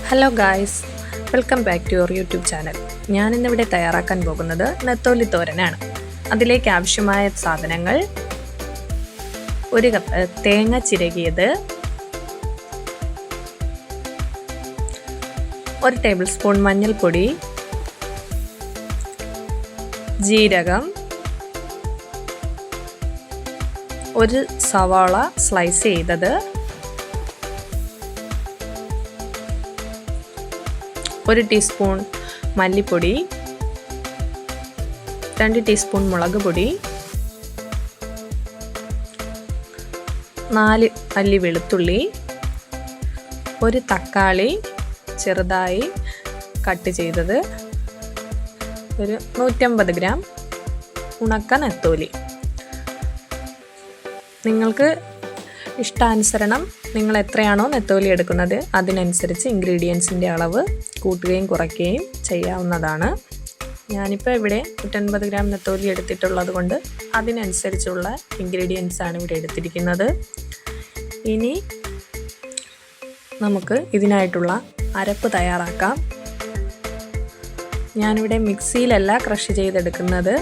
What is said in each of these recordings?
Hello guys, welcome back to your YouTube channel. ഞാനിന്നിവിടെ തയ്യാറാക്കാൻ പോകുന്നത് നെത്തോലി തോരനാണ്. അതിലേക്ക് ആവശ്യമായ സാധനങ്ങൾ: 1 കപ്പ് തേങ്ങ ചിരകിയത്, 1 ടേബിൾ സ്പൂൺ മഞ്ഞൾപ്പൊടി, ജീരകം, 1 സവാള സ്ലൈസ് ചെയ്തത്, 1 ടീസ്പൂൺ മല്ലിപ്പൊടി, 2 ടീസ്പൂൺ മുളക് പൊടി, 4 അല്ലി വെളുത്തുള്ളി, 1 തക്കാളി ചെറുതായി കട്ട് ചെയ്തത്, 150 ഗ്രാം ഉണക്ക നെത്തോലി. നിങ്ങൾക്ക് ഇഷ്ടാനുസരണം നിങ്ങൾ എത്രയാണോ നെത്തോലി എടുക്കുന്നത് അതിനനുസരിച്ച് ഇൻഗ്രീഡിയൻസിൻ്റെ അളവ് കൂട്ടുകയും കുറയ്ക്കുകയും ചെയ്യാവുന്നതാണ്. ഞാനിപ്പോൾ ഇവിടെ 150 ഗ്രാം നെത്തോലി എടുത്തിട്ടുള്ളത് കൊണ്ട് അതിനനുസരിച്ചുള്ള ഇൻഗ്രീഡിയൻസാണ് ഇവിടെ എടുത്തിരിക്കുന്നത്. ഇനി നമുക്ക് ഇതിനായിട്ടുള്ള അരപ്പ് തയ്യാറാക്കാം. ഞാനിവിടെ മിക്സിയിലല്ല ക്രഷ് ചെയ്തെടുക്കുന്നത്.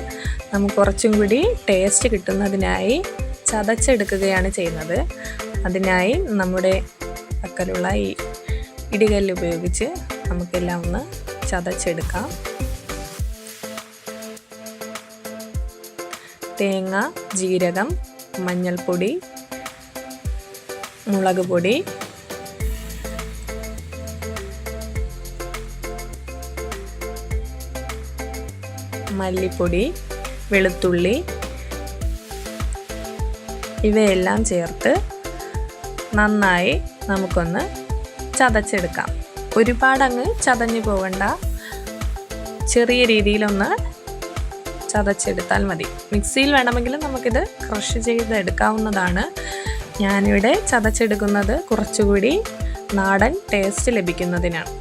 നമുക്ക് കുറച്ചും കൂടി ടേസ്റ്റ് കിട്ടുന്നതിനായി ചതച്ചെടുക്കുകയാണ് ചെയ്യുന്നത്. അതിനായി നമ്മുടെ പക്കലുള്ള ഈ ഇടികല്ല് ഉപയോഗിച്ച് നമുക്കെല്ലാം ഒന്ന് ചതച്ചെടുക്കാം. തേങ്ങ, ജീരകം, മഞ്ഞൾപ്പൊടി, മുളക് പൊടി, മല്ലിപ്പൊടി, വെളുത്തുള്ളി ഇവയെല്ലാം ചേർത്ത് നന്നായി നമുക്കൊന്ന് ചതച്ചെടുക്കാം. ഒരുപാടങ്ങ് ചതഞ്ഞു പോകണ്ട, ചെറിയ രീതിയിലൊന്ന് ചതച്ചെടുത്താൽ മതി. മിക്സിയിൽ വേണമെങ്കിൽ നമുക്കിത് ക്രഷ് ചെയ്തെടുക്കാവുന്നതാണ്. ഞാനിവിടെ ചതച്ചെടുക്കുന്നത് കുറച്ചുകൂടി നാടൻ ടേസ്റ്റ് ലഭിക്കുന്നതിനാണ്.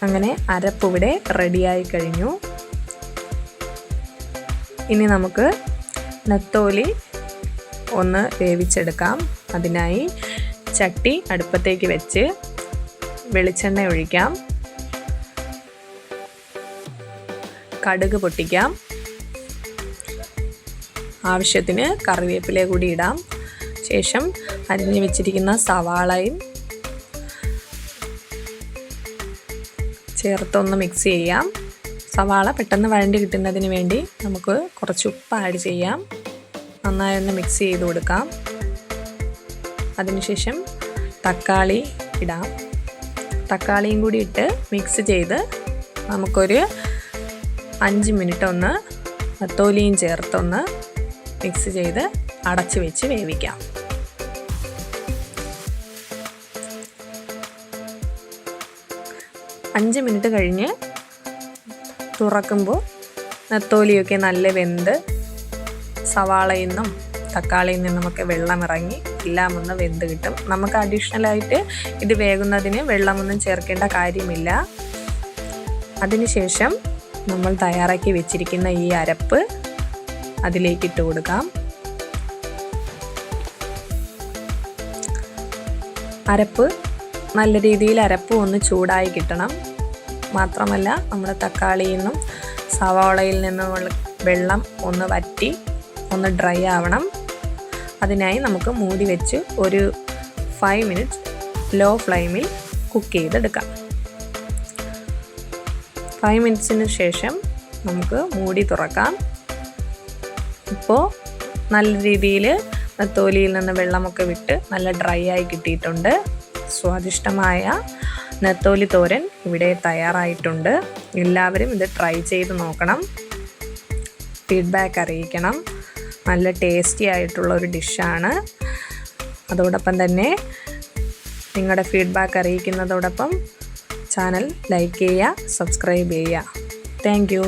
അങ്ങനെ അരപ്പിവിടെ റെഡിയായി കഴിഞ്ഞു. ഇനി നമുക്ക് നെത്തോലി ഒന്ന് വേവിച്ചെടുക്കാം. അതിനായി ചട്ടി അടുപ്പത്തേക്ക് വെച്ച് വെളിച്ചെണ്ണ ഒഴിക്കാം, കടുക് പൊട്ടിക്കാം, ആവശ്യത്തിന് കറിവേപ്പില കൂടി ഇടാം. ശേഷം അരിഞ്ഞു വെച്ചിരിക്കുന്ന സവാളയും ചേർത്തൊന്ന് മിക്സ് ചെയ്യാം. സവാള പെട്ടെന്ന് വഴണ്ടി കിട്ടുന്നതിന് വേണ്ടി നമുക്ക് കുറച്ച് ഉപ്പ് ആഡ് ചെയ്യാം. നന്നായി ഒന്ന് മിക്സ് ചെയ്ത് കൊടുക്കാം. അതിനുശേഷം തക്കാളി ഇടാം. തക്കാളിയും കൂടി ഇട്ട് മിക്സ് ചെയ്ത് നമുക്കൊരു 5 മിനിറ്റ് ഒന്ന് നെത്തോലിയും ചേർത്തൊന്ന് മിക്സ് ചെയ്ത് അടച്ച് വെച്ച് വേവിക്കാം. അഞ്ച് മിനിറ്റ് കഴിഞ്ഞ് തുറക്കുമ്പോൾ നെത്തോലിയൊക്കെ നല്ല വെന്ത് സവാളയിൽ നിന്നും തക്കാളിയിൽ നിന്നുമൊക്കെ വെള്ളം ഇറങ്ങി എല്ലാം ഒന്ന് വെന്ത് കിട്ടും. നമുക്ക് അഡീഷണലായിട്ട് ഇത് വേകുന്നതിന് വെള്ളമൊന്നും ചേർക്കേണ്ട കാര്യമില്ല. അതിനുശേഷം നമ്മൾ തയ്യാറാക്കി വെച്ചിരിക്കുന്ന ഈ അരപ്പ് അതിലേക്ക് ഇട്ട് കൊടുക്കാം. അരപ്പ് നല്ല രീതിയിൽ അരപ്പ് ഒന്ന് ചൂടായി കിട്ടണം. മാത്രമല്ല നമ്മുടെ തക്കാളിയിൽ നിന്നും സവാളയിൽ നിന്നും വെള്ളം ഒന്ന് വറ്റി ഒന്ന് ഡ്രൈ ആവണം. അതിനായി നമുക്ക് മൂടി വെച്ച് ഒരു 5 മിനിറ്റ്സ് ലോ ഫ്ലെയിമിൽ കുക്ക് ചെയ്തെടുക്കാം. 5 മിനിറ്റ്സിന് ശേഷം നമുക്ക് മൂടി തുറക്കാം. ഇപ്പോൾ നല്ല രീതിയിൽ നെത്തോലിയിൽ നിന്ന് വെള്ളമൊക്കെ വിട്ട് നല്ല ഡ്രൈ ആയി കിട്ടിയിട്ടുണ്ട്. സ്വാദിഷ്ടമായ നെത്തോലി തോരൻ ഇവിടെ തയ്യാറായിട്ടുണ്ട്. എല്ലാവരും ഇത് ട്രൈ ചെയ്ത് നോക്കണം, ഫീഡ്ബാക്ക് അറിയിക്കണം. നല്ല ടേസ്റ്റി ആയിട്ടുള്ള ഒരു ഡിഷാണ്. അതോടൊപ്പം തന്നെ നിങ്ങളുടെ ഫീഡ്ബാക്ക് അറിയിക്കുന്നതോടൊപ്പം ചാനൽ ലൈക്ക് ചെയ്യുക, സബ്സ്ക്രൈബ് ചെയ്യുക. Thank you.